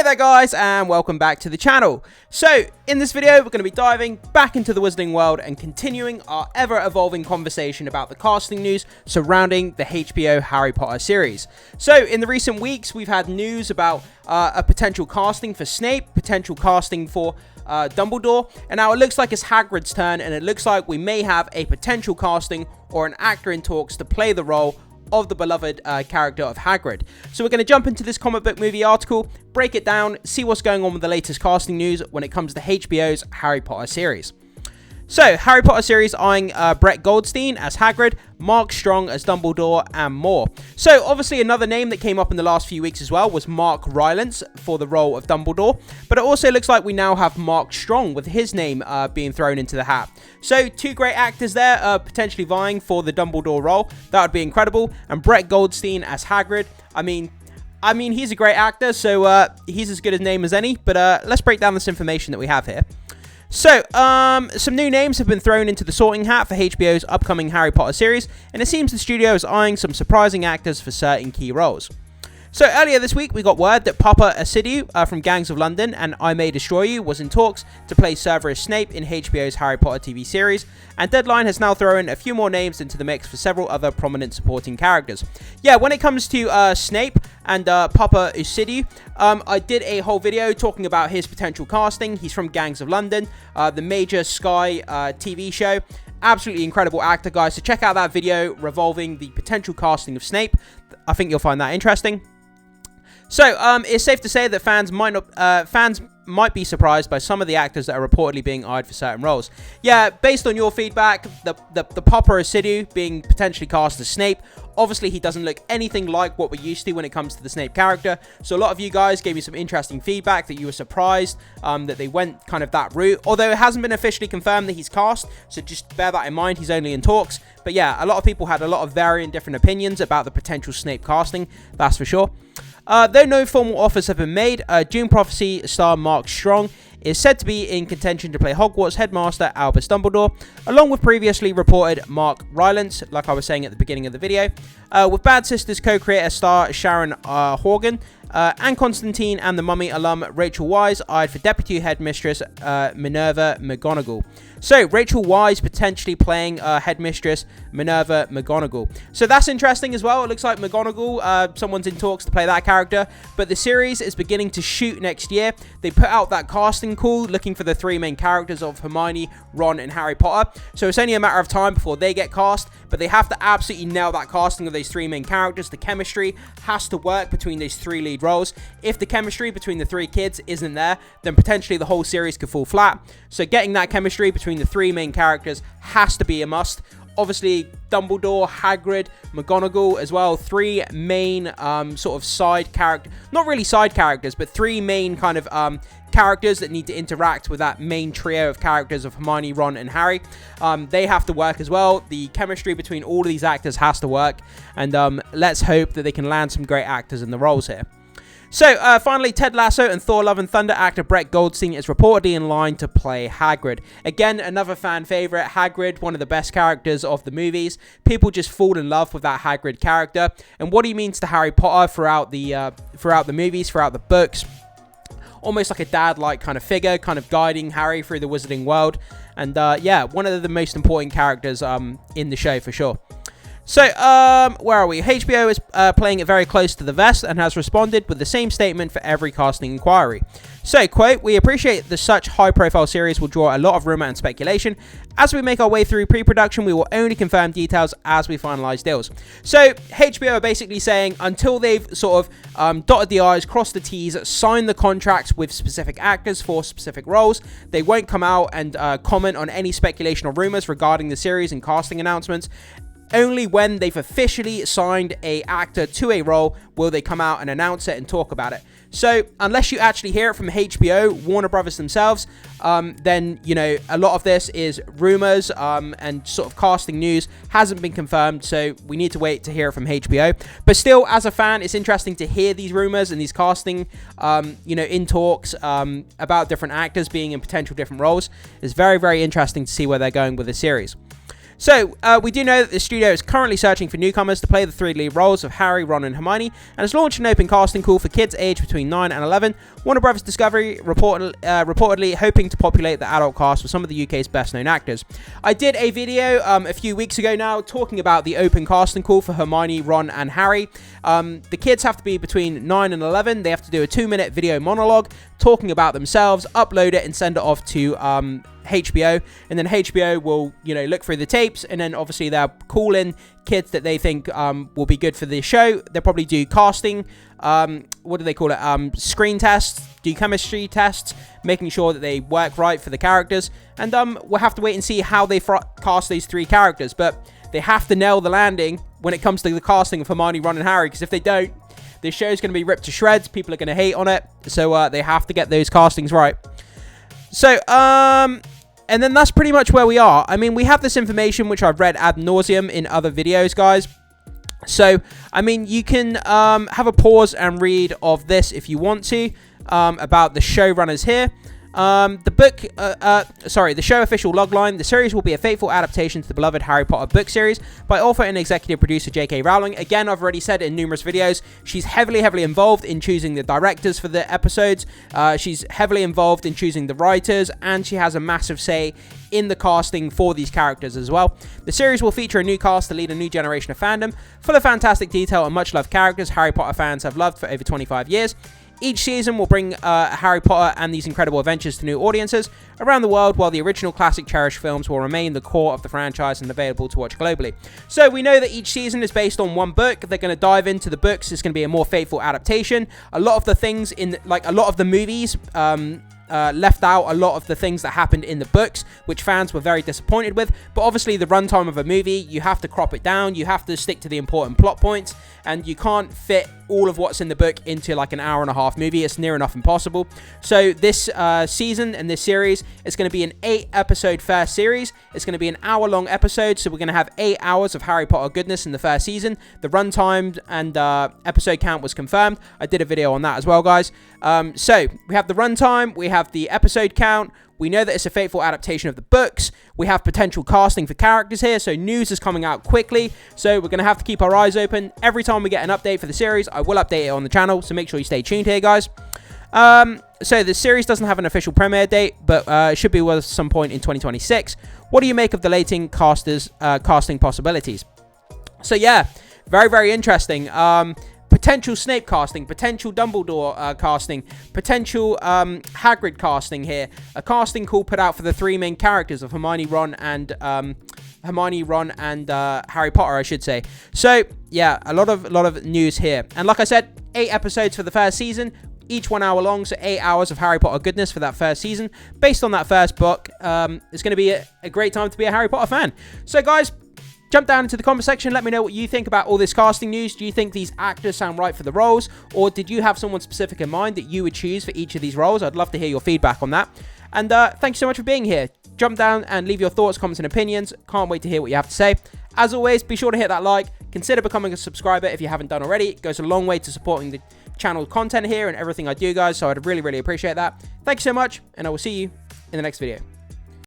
there guys, and welcome back to the channel. So in this video we're going to be diving back into the Wizarding world and continuing our ever evolving conversation about the casting news surrounding the HBO Harry Potter series. So in the recent weeks we've had news about a potential casting for Snape, potential casting for Dumbledore, and now it looks like it's Hagrid's turn, and it looks like we may have a potential casting or an actor in talks to play the role of the beloved character of Hagrid. So we're going to jump into this comic book movie article, break it down, see what's going on with the latest casting news when it comes to HBO's Harry Potter series. So, Harry Potter series eyeing Brett Goldstein as Hagrid, Mark Strong as Dumbledore, and more. So, obviously another name that came up in the last few weeks as well was Mark Rylance for the role of Dumbledore, but it also looks like we now have Mark Strong with his name being thrown into the hat. So, two great actors there potentially vying for the Dumbledore role. That would be incredible. And Brett Goldstein as Hagrid, I mean, he's a great actor, so he's as good a name as any, but let's break down this information that we have here. So, some new names have been thrown into the sorting hat for HBO's upcoming Harry Potter series, and it seems the studio is eyeing some surprising actors for certain key roles. So, earlier this week, we got word that Papa Asidiu from Gangs of London and I May Destroy You was in talks to play Severus Snape in HBO's Harry Potter TV series, and Deadline has now thrown a few more names into the mix for several other prominent supporting characters. Yeah, when it comes to Snape and Papa Asidiu, I did a whole video talking about his potential casting. He's from Gangs of London, the major Sky TV show. Absolutely incredible actor, guys, so check out that video revolving the potential casting of Snape. I think you'll find that interesting. So, it's safe to say that fans might be surprised by some of the actors that are reportedly being eyed for certain roles. Yeah, based on your feedback, the Papa Asidiu being potentially cast as Snape, obviously he doesn't look anything like what we're used to when it comes to the Snape character. So a lot of you guys gave me some interesting feedback that you were surprised that they went kind of that route. Although it hasn't been officially confirmed that he's cast, so just bear that in mind, he's only in talks. But yeah, a lot of people had a lot of varying different opinions about the potential Snape casting, that's for sure. Though no formal offers have been made, Dune Prophecy star Mark Strong is said to be in contention to play Hogwarts headmaster Albus Dumbledore, along with previously reported Mark Rylance, like I was saying at the beginning of the video, with Bad Sisters co-creator star Sharon Horgan, and Constantine and the Mummy alum Rachel Weisz eyed for deputy headmistress Minerva McGonagall. So, Rachel Weisz potentially playing headmistress Minerva McGonagall. So that's interesting as well. It looks like McGonagall, someone's in talks to play that character, but the series is beginning to shoot next year. They put out that casting call looking for the three main characters of Hermione, Ron, and Harry Potter. So it's only a matter of time before they get cast, but they have to absolutely nail that casting of those three main characters. The chemistry has to work between those three lead roles. If the chemistry between the three kids isn't there, then potentially the whole series could fall flat. So getting that chemistry between the three main characters has to be a must. Obviously, Dumbledore, Hagrid, McGonagall as well. Three main sort of side character, not really side characters, but three main kind of characters that need to interact with that main trio of characters of Hermione, Ron, and Harry. They have to work as well. The chemistry between all of these actors has to work, and let's hope that they can land some great actors in the roles here. So, finally, Ted Lasso and Thor Love and Thunder actor Brett Goldstein is reportedly in line to play Hagrid. Again, another fan favourite. Hagrid, one of the best characters of the movies. People just fall in love with that Hagrid character and what he means to Harry Potter throughout the movies, throughout the books. Almost like a dad-like kind of figure, kind of guiding Harry through the Wizarding world. And, yeah, one of the most important characters in the show for sure. So, where are we? HBO is playing it very close to the vest and has responded with the same statement for every casting inquiry. So, quote, "We appreciate that such high-profile series will draw a lot of rumour and speculation. As we make our way through pre-production, we will only confirm details as we finalise deals." So, HBO are basically saying until they've sort of dotted the I's, crossed the T's, signed the contracts with specific actors for specific roles, they won't come out and comment on any speculation or rumours regarding the series and casting announcements. Only when they've officially signed a actor to a role will they come out and announce it and talk about it. So, unless you actually hear it from HBO, Warner Brothers themselves, then, you know, a lot of this is rumours and sort of casting news hasn't been confirmed, so we need to wait to hear it from HBO. But still, as a fan, it's interesting to hear these rumours and these casting, you know, in talks about different actors being in potential different roles. It's very, very interesting to see where they're going with the series. So, we do know that the studio is currently searching for newcomers to play the 3 lead roles of Harry, Ron, and Hermione, and has launched an open casting call for kids aged between 9 and 11. Warner Bros. Discovery reportedly hoping to populate the adult cast with some of the UK's best-known actors. I did a video a few weeks ago now talking about the open casting call for Hermione, Ron, and Harry. The kids have to be between 9 and 11. They have to do a 2-minute video monologue talking about themselves, upload it, and send it off to HBO, and then HBO will, look through the tapes, and then obviously they'll call in kids that they think will be good for the show. They'll probably do casting, what do they call it, screen tests, do chemistry tests, making sure that they work right for the characters, and we'll have to wait and see how they cast these 3 characters, but they have to nail the landing when it comes to the casting of Hermione, Ron, and Harry, because if they don't, this show's going to be ripped to shreds. People are going to hate on it, so they have to get those castings right. So, and then that's pretty much where we are. I mean, we have this information, which I've read ad nauseum in other videos, guys. So, I mean, you can have a pause and read of this if you want to, about the showrunners here. The show official logline: the series will be a faithful adaptation to the beloved Harry Potter book series by author and executive producer J.K. Rowling. Again, I've already said in numerous videos, she's heavily involved in choosing the directors for the episodes. She's heavily involved in choosing the writers, and she has a massive say in the casting for these characters as well. The series will feature a new cast to lead a new generation of fandom, full of fantastic detail and much-loved characters Harry Potter fans have loved for over 25 years. Each season will bring Harry Potter and these incredible adventures to new audiences around the world, while the original classic cherished films will remain the core of the franchise and available to watch globally. So we know that each season is based on one book. They're going to dive into the books. It's going to be a more faithful adaptation. A lot of the things in, a lot of the movies left out a lot of the things that happened in the books, which fans were very disappointed with. But obviously, the runtime of a movie, you have to crop it down. You have to stick to the important plot points, and you can't fit all of what's in the book into like an hour-and-a-half movie. It's near enough impossible. So this season and this series is going to be an 8-episode first series. It's going to be an hour-long episode, so we're going to have 8 hours of Harry Potter goodness in the first season. The runtime and episode count was confirmed. I did a video on that as well, guys. So we have the runtime, we have the episode count. We know that it's a faithful adaptation of the books. We have potential casting for characters here, so news is coming out quickly. So we're going to have to keep our eyes open. Every time we get an update for the series, I will update it on the channel, so make sure you stay tuned here, guys. So the series doesn't have an official premiere date, but it should be with some point in 2026. What do you make of the latent casting possibilities? So yeah, very, very interesting. Potential Snape casting, potential Dumbledore casting, potential Hagrid casting here. A casting call put out for the 3 main characters of Hermione, Ron, and Harry Potter, I should say. So yeah, a lot of news here. And like I said, 8 episodes for the first season, each 1 hour long, so 8 hours of Harry Potter goodness for that first season, based on that first book. It's going to be a great time to be a Harry Potter fan. So guys, jump down into the comment section. Let me know what you think about all this casting news. Do you think these actors sound right for the roles? Or did you have someone specific in mind that you would choose for each of these roles? I'd love to hear your feedback on that. And thank you so much for being here. Jump down and leave your thoughts, comments, and opinions. Can't wait to hear what you have to say. As always, be sure to hit that like. Consider becoming a subscriber if you haven't done already. It goes a long way to supporting the channel content here and everything I do, guys. So I'd really, really appreciate that. Thank you so much, and I will see you in the next video.